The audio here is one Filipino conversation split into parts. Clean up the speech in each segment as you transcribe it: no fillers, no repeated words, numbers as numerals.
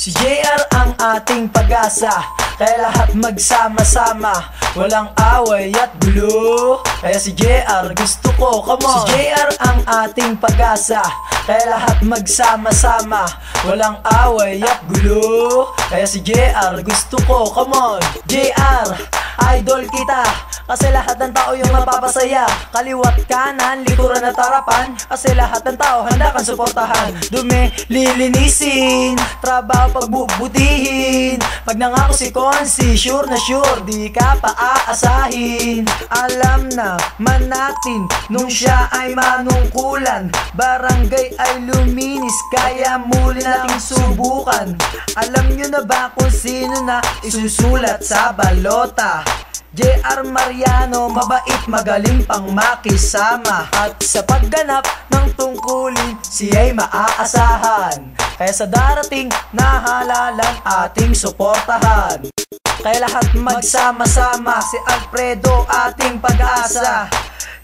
Si JR ang ating pag-asa, kaya lahat magsama-sama, walang away at gulo. Kaya si JR gusto ko, come on. Si JR ang ating pag-asa, kaya lahat magsama-sama, walang away at gulo. Kaya si JR gusto ko, come on. JR, idol kita, kasi lahat ng tao yung mapapasaya. Kaliwat kanan, likuran at harapan, kasi lahat ng tao handa kang suportahan. Dumi, lilinisin, trabaho pagbubutihin. Pag nangako si Consi, sure na sure, di ka pa aasahin. Alam na man natin, nung siya ay manungkulan, barangay ay luminis, kaya muli nating subukan. Alam nyo na ba kung sino na isusulat sa balota? JR Mariano, mabait, magaling pang makisama, at sa pagganap ng tungkulin, siya'y maaasahan. Kaya sa darating na halalan, ating suportahan. Kaya lahat magsama-sama, si Alfredo ating pag-asa.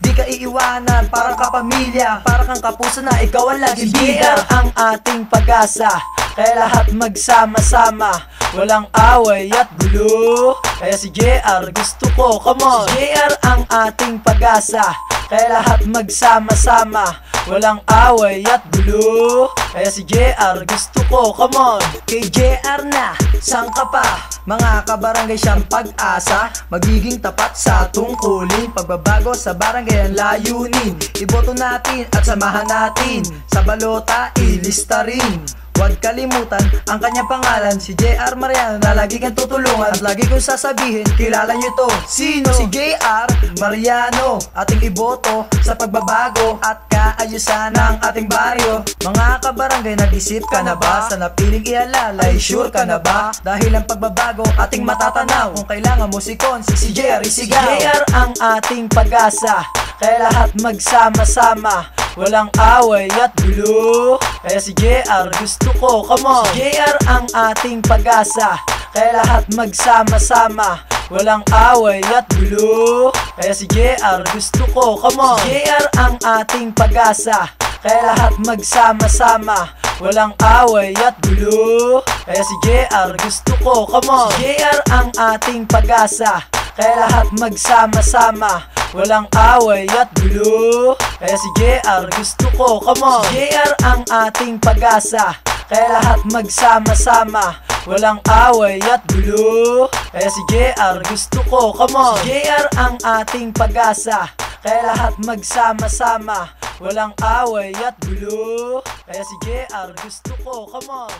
Di ka iiwanan, parang kapamilya, parang kang kapuso na ikaw ang laging bida. JR ang ating pag-asa, kaya lahat magsama-sama, walang away at gulo. Kaya si JR gusto ko, come on. Si JR ang ating pag-asa, kaya lahat magsama-sama, walang away at gulo. Kaya si JR gusto ko, come on. Kay JR na, saan ka pa? Mga kabarangay siyang pag-asa, magiging tapat sa tungkulin. Pagbabago sa barangay ang layunin, iboto natin at samahan natin. Sa balota ilista rin, huwag kalimutan ang kanyang pangalan, si JR Mariano, na lagi kang tutulungan. At lagi kong sasabihin, kilala nyo to. Sino? Si JR Mariano, ating iboto sa pagbabago at kaayusan ng ating baryo. Mga kabarangay, nag-isip ka na ba? Sa napiling ihalalay, sure ka na ba? Dahil ang pagbabago ating matatanaw, kung kailangan mo si Consi, si JR isigaw. Si JR ang ating pag-asa, kaya lahat magsama-sama, walang away at gulo. Kaya si JR gusto ko, come on. Si JR ang ating pag-asa, kaya lahat magsama-sama, walang away at gulo. Kaya si JR gusto ko, come on. Si JR ang ating pag-asa, kaya lahat magsama-sama, walang away at gulo. Kaya si JR gusto ko, come on. Si JR ang ating pag-asa, kaya lahat magsama-sama, walang away at gulo. Kaya si JR gusto ko, come on. Si JR ang ating pag-asa, kaya lahat magsama-sama, walang away at gulo. Kaya si JR gusto ko, come on. Si JR ang ating pag-asa, kaya lahat magsama-sama, walang away at gulo. Kaya si JR gusto ko, come on.